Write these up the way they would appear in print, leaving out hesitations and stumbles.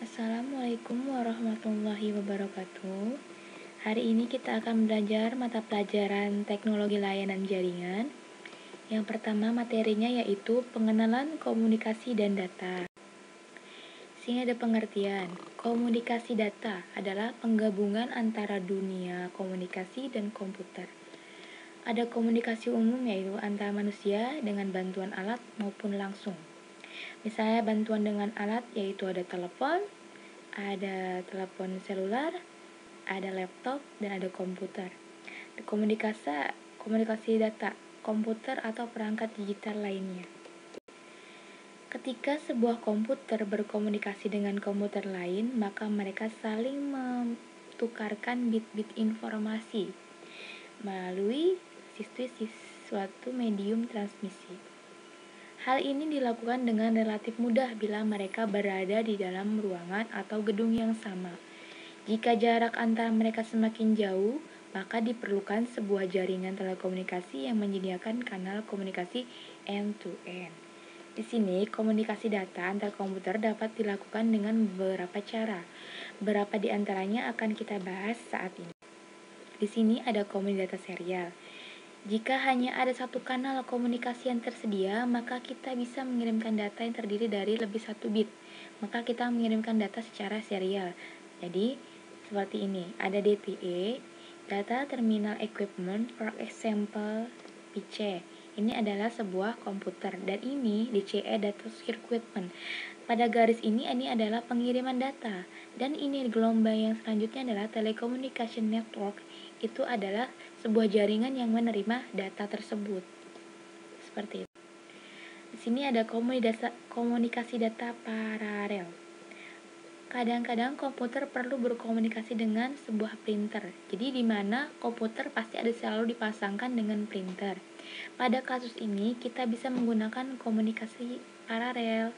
Assalamualaikum warahmatullahi wabarakatuh. Hari ini kita akan belajar mata pelajaran teknologi layanan jaringan. Yang pertama materinya yaitu pengenalan komunikasi dan data. Sini ada pengertian. Komunikasi data adalah penggabungan antara dunia komunikasi dan komputer. Ada komunikasi umum yaitu antara manusia dengan bantuan alat maupun langsung. Misalnya bantuan dengan alat yaitu ada telepon selular, ada laptop, dan ada komputer. Komunikasi data, komputer atau perangkat digital lainnya. Ketika sebuah komputer berkomunikasi dengan komputer lain, maka mereka saling mentukarkan bit-bit informasi melalui suatu medium transmisi. Hal ini dilakukan dengan relatif mudah bila mereka berada di dalam ruangan atau gedung yang sama. Jika jarak antara mereka semakin jauh, maka diperlukan sebuah jaringan telekomunikasi yang menyediakan kanal komunikasi end-to-end. Di sini, komunikasi data antar komputer dapat dilakukan dengan beberapa cara. Beberapa di antaranya akan kita bahas saat ini. Di sini ada komunikasi data serial. Jika hanya ada satu kanal komunikasi yang tersedia, maka kita bisa mengirimkan data yang terdiri dari lebih satu bit. Maka kita mengirimkan data secara serial. Jadi, seperti ini. Ada DTE, Data Terminal Equipment, for example, PC. Ini adalah sebuah komputer. Dan ini DCE, Data Equipment. Pada garis ini adalah pengiriman data. Dan ini gelombang yang selanjutnya adalah Telecommunication Network. Itu adalah sebuah jaringan yang menerima data tersebut. Seperti itu. Di sini ada komunikasi data paralel. Kadang-kadang komputer perlu berkomunikasi dengan sebuah printer. Jadi di mana komputer pasti ada selalu dipasangkan dengan printer. Pada kasus ini kita bisa menggunakan komunikasi paralel.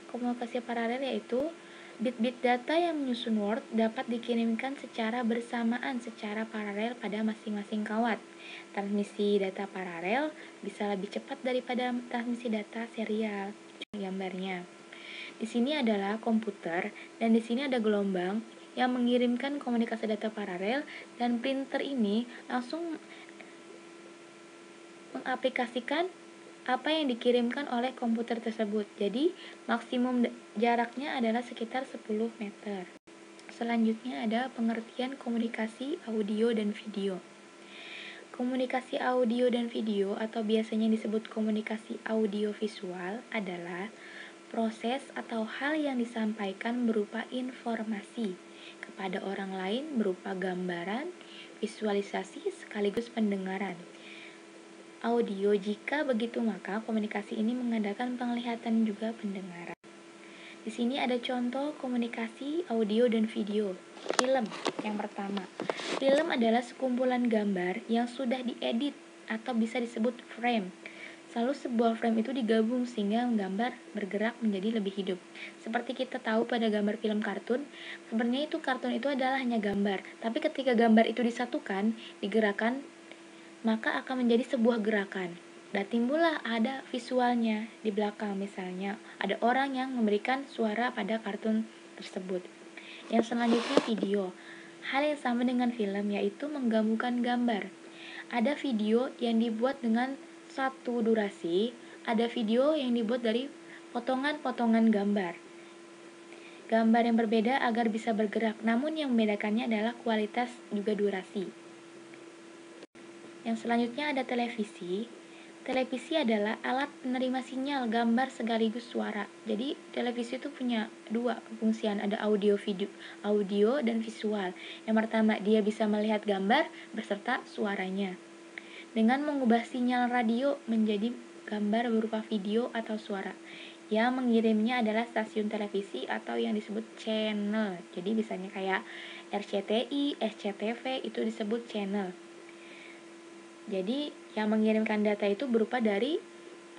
Komunikasi paralel yaitu bit-bit data yang menyusun Word dapat dikirimkan secara bersamaan secara paralel pada masing-masing kawat. Transmisi data paralel bisa lebih cepat daripada transmisi data serial. Gambarnya. Di sini adalah komputer dan di sini ada gelombang yang mengirimkan komunikasi data paralel dan printer ini langsung mengaplikasikan apa yang dikirimkan oleh komputer tersebut. Jadi, maksimum jaraknya adalah sekitar 10 meter. Selanjutnya ada pengertian komunikasi audio dan video. Komunikasi audio dan video atau biasanya disebut komunikasi audio visual adalah proses atau hal yang disampaikan berupa informasi kepada orang lain berupa gambaran, visualisasi sekaligus pendengaran. Audio, jika begitu maka komunikasi ini mengadakan penglihatan juga pendengaran. Di sini ada contoh komunikasi audio dan video. Film yang pertama. Film adalah sekumpulan gambar yang sudah diedit atau bisa disebut frame. Lalu sebuah frame itu digabung sehingga gambar bergerak menjadi lebih hidup. Seperti kita tahu pada gambar film kartun, sebenarnya itu kartun itu adalah hanya gambar. Tapi ketika gambar itu disatukan, digerakkan, maka akan menjadi sebuah gerakan. Dan timbullah ada visualnya di belakang, misalnya ada orang yang memberikan suara pada kartun tersebut. Yang selanjutnya video. Hal yang sama dengan film yaitu menggabungkan gambar. Ada video yang dibuat dengan satu durasi, ada video yang dibuat dari potongan-potongan gambar. Gambar yang berbeda agar bisa bergerak, namun yang membedakannya adalah kualitas juga durasi. Yang selanjutnya ada televisi. Televisi adalah alat penerima sinyal gambar sekaligus suara. Jadi televisi itu punya dua fungsian, ada audio dan visual. Yang pertama, dia bisa melihat gambar beserta suaranya. Dengan mengubah sinyal radio menjadi gambar berupa video atau suara. Yang mengirimnya adalah stasiun televisi atau yang disebut channel. Jadi misalnya kayak RCTI, SCTV itu disebut channel. Jadi yang mengirimkan data itu berupa dari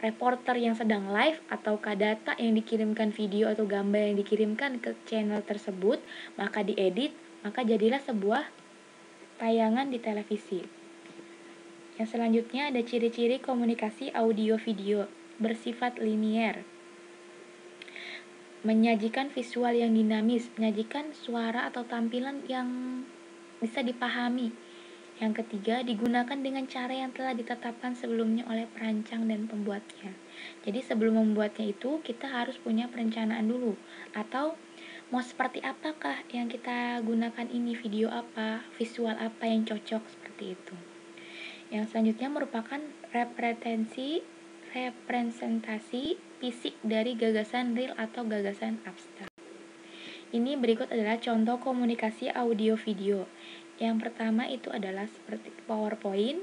reporter yang sedang live ataukah data yang dikirimkan video atau gambar yang dikirimkan ke channel tersebut, maka diedit, maka jadilah sebuah tayangan di televisi. Yang selanjutnya ada ciri-ciri komunikasi audio video bersifat linier. menyajikan visual yang dinamis, menyajikan suara atau tampilan yang bisa dipahami. Yang ketiga, digunakan dengan cara yang telah ditetapkan sebelumnya oleh perancang dan pembuatnya. Jadi sebelum membuatnya itu kita harus punya perencanaan dulu, atau mau seperti apakah yang kita gunakan ini, video apa, visual apa yang cocok, seperti itu. Yang selanjutnya merupakan representasi fisik dari gagasan real atau gagasan abstrak. Ini berikut adalah contoh komunikasi audio video. Yang pertama itu adalah seperti PowerPoint,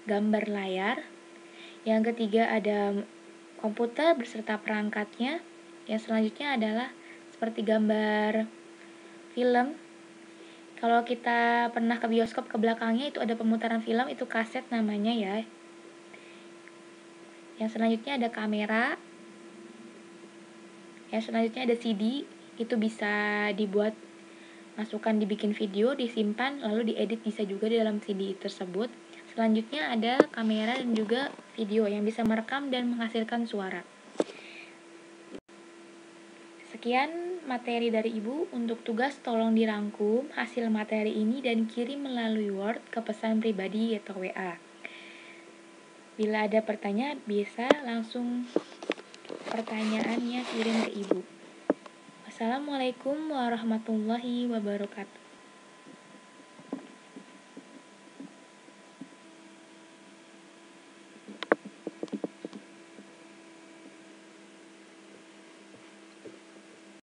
gambar layar. Yang ketiga ada komputer beserta perangkatnya. Yang selanjutnya adalah seperti gambar film. Kalau kita pernah ke bioskop, ke belakangnya itu ada pemutaran film, itu kaset namanya ya. Yang selanjutnya ada kamera. Yang selanjutnya ada CD, itu bisa dibuat, dibikin video, disimpan, lalu diedit bisa juga di dalam CD tersebut. Selanjutnya ada kamera dan juga video yang bisa merekam dan menghasilkan suara. Sekian materi dari Ibu. Untuk tugas tolong dirangkum hasil materi ini dan kirim melalui Word ke pesan pribadi atau WA. Bila ada pertanyaan, bisa langsung pertanyaannya kirim ke Ibu. Wassalamualaikum warahmatullahi wabarakatuh.